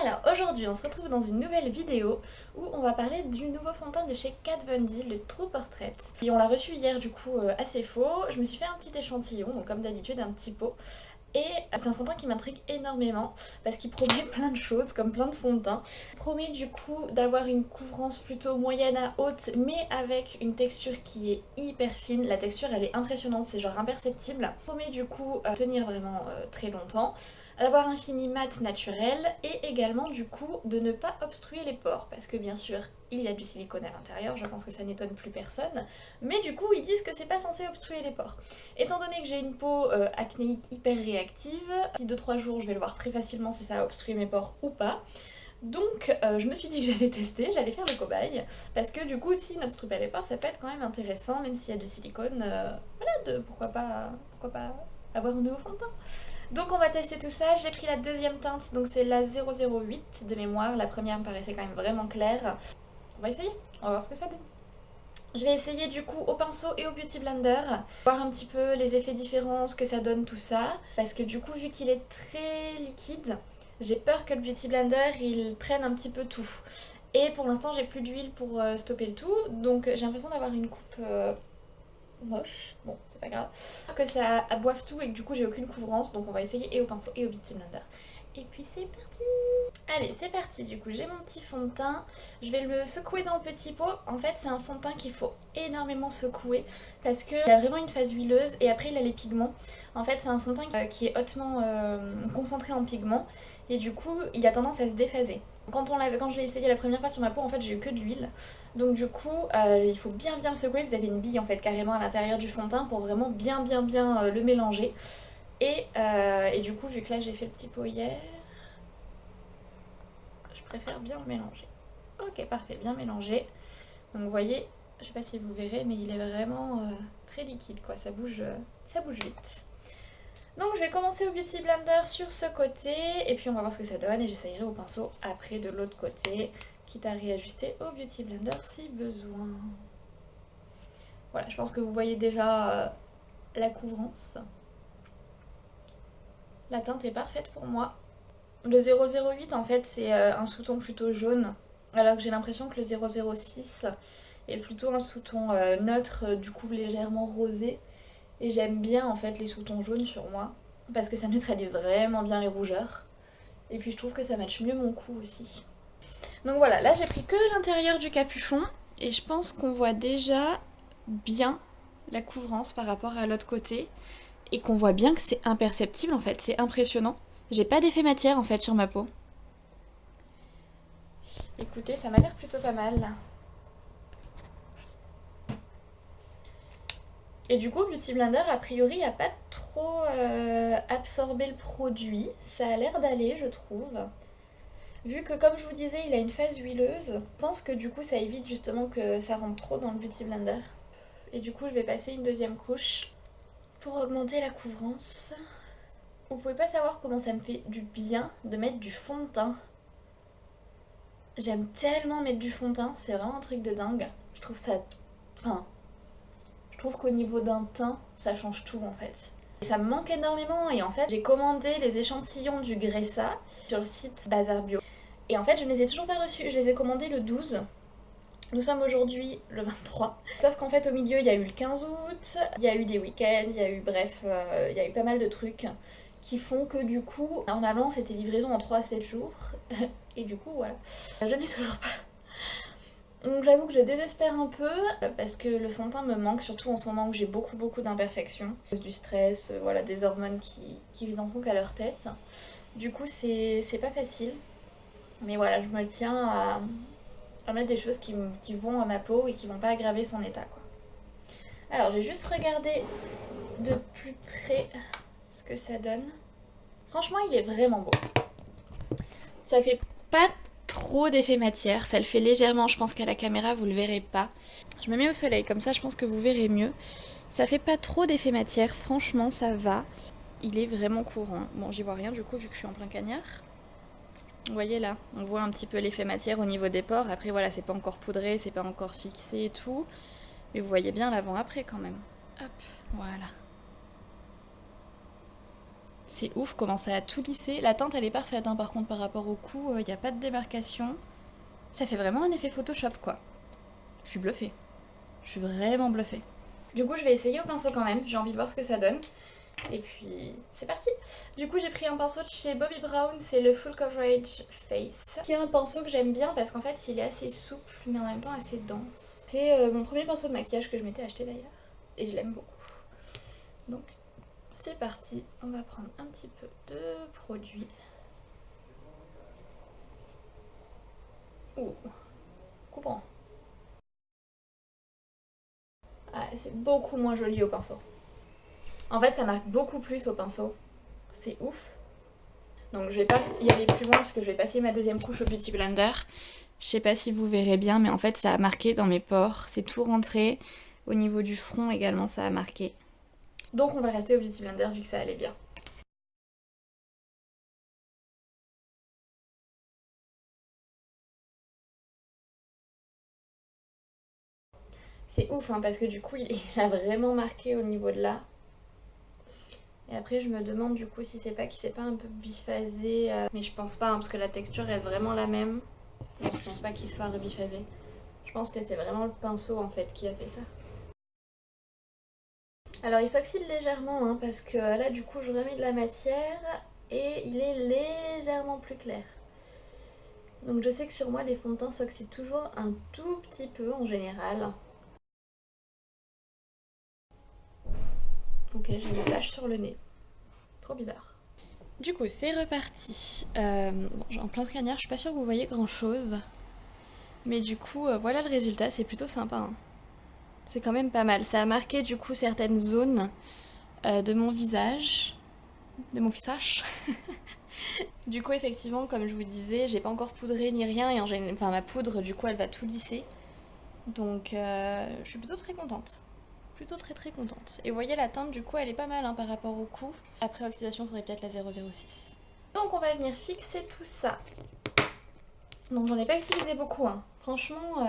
Alors aujourd'hui on se retrouve dans une nouvelle vidéo où on va parler du nouveau fond de teint de chez Kat Von D, le True Portrait. Et on l'a reçu hier du coup assez faux. Je me suis fait un petit échantillon, donc comme d'habitude un petit pot. Et c'est un fond de teint qui m'intrigue énormément parce qu'il promet plein de choses comme plein de fonds de teint. Il promet du coup d'avoir une couvrance plutôt moyenne à haute mais avec une texture qui est hyper fine. La texture elle est impressionnante, c'est genre imperceptible. Il promet du coup tenir vraiment très longtemps, d'avoir un fini mat naturel et également du coup de ne pas obstruer les pores parce que bien sûr il y a du silicone à l'intérieur, je pense que ça n'étonne plus personne, mais du coup ils disent que c'est pas censé obstruer les pores. Étant donné que j'ai une peau acnéique hyper réactive, d'ici 2-3 jours je vais le voir très facilement si ça a obstrué mes pores ou pas. Donc je me suis dit que j'allais tester, j'allais faire le cobaye, parce que du coup si n'obstrue pas les pores ça peut être quand même intéressant, même s'il y a du silicone, voilà, pourquoi pas avoir un nouveau fond de teint. Donc on va tester tout ça, j'ai pris la deuxième teinte, donc c'est la 008 de mémoire, la première me paraissait quand même vraiment claire. On va essayer, on va voir ce que ça donne. Je vais essayer du coup au pinceau et au Beauty Blender, voir un petit peu les effets différents, ce que ça donne tout ça, parce que du coup vu qu'il est très liquide, j'ai peur que le Beauty Blender il prenne un petit peu tout. Et pour l'instant j'ai plus d'huile pour stopper le tout, donc j'ai l'impression d'avoir une coupe moche, bon c'est pas grave, que ça boive tout et que du coup j'ai aucune couvrance, donc on va essayer et au pinceau et au Beauty Blender. Et puis c'est parti! Allez c'est parti, du coup j'ai mon petit fond de teint, je vais le secouer dans le petit pot. En fait c'est un fond de teint qu'il faut énormément secouer parce qu'il a vraiment une phase huileuse et après il a les pigments. En fait c'est un fond de teint qui est hautement concentré en pigments et du coup il a tendance à se déphaser. Quand je l'ai essayé la première fois sur ma peau, en fait j'ai eu que de l'huile. Donc du coup il faut bien le secouer, vous avez une bille en fait carrément à l'intérieur du fond de teint pour vraiment bien le mélanger. Et du coup vu que là j'ai fait le petit pot hier, je préfère bien le mélanger. Ok parfait, bien mélangé. Donc vous voyez, je sais pas si vous verrez mais il est vraiment très liquide quoi, ça bouge vite. Donc je vais commencer au Beauty Blender sur ce côté et puis on va voir ce que ça donne et j'essayerai au pinceau après de l'autre côté, quitte à réajuster au Beauty Blender si besoin. Voilà, je pense que vous voyez déjà la couvrance. La teinte est parfaite pour moi. Le 008 en fait c'est un sous-ton plutôt jaune, alors que j'ai l'impression que le 006 est plutôt un sous-ton neutre, du coup légèrement rosé. Et j'aime bien en fait les sous-tons jaunes sur moi, parce que ça neutralise vraiment bien les rougeurs. Et puis je trouve que ça matche mieux mon cou aussi. Donc voilà, là j'ai pris que l'intérieur du capuchon, et je pense qu'on voit déjà bien la couvrance par rapport à l'autre côté, et qu'on voit bien que c'est imperceptible en fait, c'est impressionnant. J'ai pas d'effet matière en fait sur ma peau. Écoutez, ça m'a l'air plutôt pas mal. Et du coup, Beauty Blender, a priori, a pas trop absorbé le produit. Ça a l'air d'aller, je trouve. Vu que, comme je vous disais, il a une phase huileuse, je pense que du coup, ça évite justement que ça rentre trop dans le Beauty Blender. Et du coup, je vais passer une deuxième couche pour augmenter la couvrance. Vous pouvez pas savoir comment ça me fait du bien de mettre du fond de teint. J'aime tellement mettre du fond de teint, c'est vraiment un truc de dingue. Je trouve ça... Enfin... Je trouve qu'au niveau d'un teint, ça change tout en fait. Et ça me manque énormément et en fait, j'ai commandé les échantillons du Gressa sur le site Bazar Bio. Et en fait, je ne les ai toujours pas reçus, je les ai commandés le 12. Nous sommes aujourd'hui le 23. Sauf qu'en fait, au milieu, il y a eu le 15 août, il y a eu des week-ends, il y a eu bref, il y a eu pas mal de trucs qui font que du coup, normalement, c'était livraison en 3 à 7 jours. Et du coup, voilà. Je n'ai toujours pas. Donc j'avoue que je désespère un peu parce que le fond de teint me manque, surtout en ce moment où j'ai beaucoup d'imperfections. À cause du stress, voilà, des hormones qui en font qu'à leur tête. Du coup c'est pas facile. Mais voilà, je me tiens à mettre des choses qui vont à ma peau et qui vont pas aggraver son état quoi. Alors j'ai juste regardé de plus près ce que ça donne. Franchement il est vraiment beau. Ça fait pas trop d'effet matière, ça le fait légèrement, je pense qu'à la caméra vous le verrez pas. Je me mets au soleil, comme ça je pense que vous verrez mieux. Ça fait pas trop d'effet matière, franchement ça va. Il est vraiment courant. Bon j'y vois rien du coup vu que je suis en plein cagnard. Vous voyez là, on voit un petit peu l'effet matière au niveau des pores. Après voilà, c'est pas encore poudré, c'est pas encore fixé et tout. Mais vous voyez bien l'avant-après quand même. Hop, voilà. C'est ouf comment ça a tout lissé. La teinte elle est parfaite hein, par contre par rapport au cou, il n'y a pas de démarcation. Ça fait vraiment un effet Photoshop quoi. Je suis bluffée. Je suis vraiment bluffée. Du coup je vais essayer au pinceau quand même, j'ai envie de voir ce que ça donne. Et puis c'est parti. Du coup j'ai pris un pinceau de chez Bobbi Brown, c'est le Full Coverage Face. C'est un pinceau que j'aime bien parce qu'en fait il est assez souple mais en même temps assez dense. C'est mon premier pinceau de maquillage que je m'étais acheté d'ailleurs. Et je l'aime beaucoup. Donc c'est parti, on va prendre un petit peu de produit. Ouh, coupant. Ah, c'est beaucoup moins joli au pinceau. En fait ça marque beaucoup plus au pinceau. C'est ouf. Donc je vais pas y aller plus loin parce que je vais passer ma deuxième couche au Beauty Blender. Je sais pas si vous verrez bien mais en fait ça a marqué dans mes pores. C'est tout rentré. Au niveau du front également ça a marqué. Donc on va rester au Beauty Blender vu que ça allait bien. C'est ouf hein, parce que du coup il a vraiment marqué au niveau de là. Et après je me demande du coup si c'est pas qu'il s'est pas un peu biphasé. Mais je pense pas hein, parce que la texture reste vraiment la même. Donc je pense pas qu'il soit rebiphasé. Je pense que c'est vraiment le pinceau en fait qui a fait ça. Alors il s'oxyde légèrement hein, parce que là du coup je remets de la matière et il est légèrement plus clair. Donc je sais que sur moi les fonds de teint s'oxydent toujours un tout petit peu en général. Ok, j'ai une tache sur le nez. Trop bizarre. Du coup, c'est reparti. Bon, j'ai un plein de crinière, je suis pas sûre que vous voyez grand chose. Mais du coup, voilà le résultat, c'est plutôt sympa. Hein. C'est quand même pas mal. Ça a marqué du coup certaines zones de mon visage. De mon visage. Du coup, effectivement, comme je vous disais, j'ai pas encore poudré ni rien. Et enfin, ma poudre, du coup, elle va tout lisser. Donc, je suis plutôt très contente. Plutôt très contente. Et vous voyez la teinte du coup elle est pas mal hein, par rapport au cou. Après oxydation il faudrait peut-être la 006. Donc on va venir fixer tout ça. Donc j'en ai pas utilisé beaucoup hein. Franchement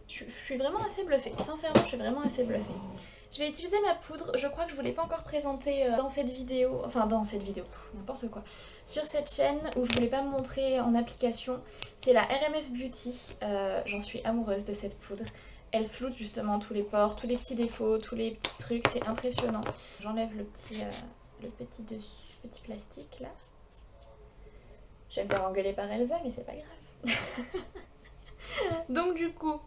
je suis vraiment assez bluffée. Sincèrement je suis vraiment assez bluffée. Je vais utiliser ma poudre, je crois que je vous l'ai pas encore présentée dans cette vidéo, enfin dans cette vidéo, n'importe quoi. Sur cette chaîne où je voulais pas me montrer en application, c'est la RMS Beauty. J'en suis amoureuse de cette poudre. Elle floute justement tous les pores, tous les petits défauts, tous les petits trucs, c'est impressionnant. J'enlève le petit plastique là. Je vais me faire engueuler par Elsa mais c'est pas grave. Donc du coup,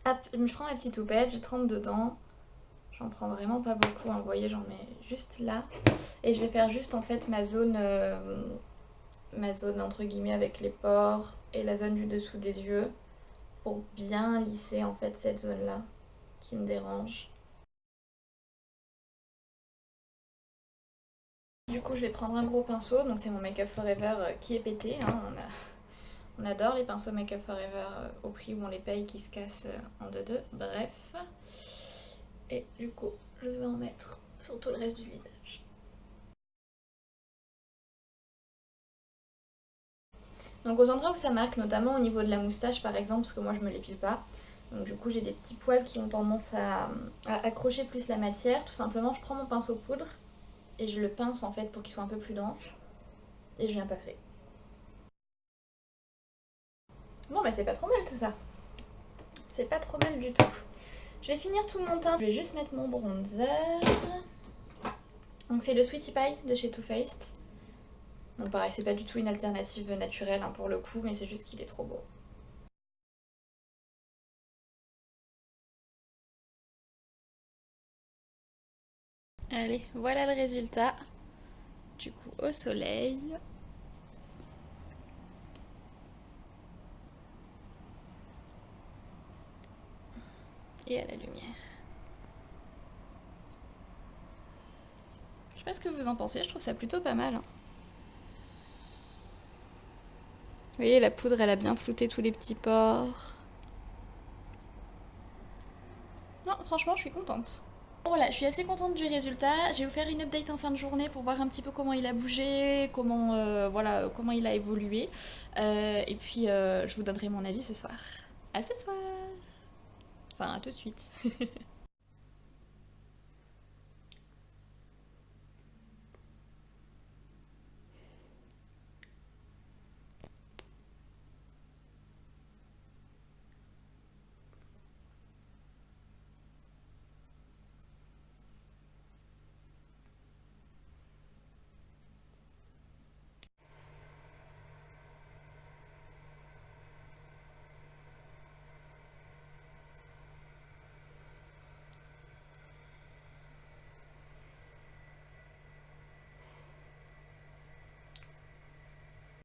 hop, je prends ma petite houppette, je trempe dedans. J'en prends vraiment pas beaucoup, hein. Vous voyez, j'en mets juste là. Et je vais faire juste en fait ma zone entre guillemets avec les pores et la zone du dessous des yeux. Pour bien lisser en fait cette zone là qui me dérange. Du coup je vais prendre un gros pinceau, donc c'est mon Make Up Forever qui est pété. Hein. On adore les pinceaux Make Up Forever au prix où on les paye qui se cassent en deux. Bref. Et du coup je vais en mettre sur tout le reste du visage. Donc aux endroits où ça marque, notamment au niveau de la moustache par exemple, parce que moi je me l'épile pas. Donc du coup j'ai des petits poils qui ont tendance à accrocher plus la matière. Tout simplement je prends mon pinceau poudre et je le pince en fait pour qu'il soit un peu plus dense. Et je viens pas fait. Bon bah c'est pas trop mal tout ça. C'est pas trop mal du tout. Je vais finir tout mon teint. Je vais juste mettre mon bronzer. Donc c'est le Sweetie Pie de chez Too Faced. Donc pareil, c'est pas du tout une alternative naturelle hein, pour le coup, mais c'est juste qu'il est trop beau. Allez, voilà le résultat. Du coup, au soleil. Et à la lumière. Je sais pas ce que vous en pensez, je trouve ça plutôt pas mal. Hein. Vous voyez, la poudre, elle a bien flouté tous les petits pores. Non, franchement, je suis contente. Voilà, je suis assez contente du résultat. Je vais vous faire une update en fin de journée pour voir un petit peu comment il a bougé, voilà, comment il a évolué. Et puis, je vous donnerai mon avis ce soir. À ce soir. Enfin, à tout de suite.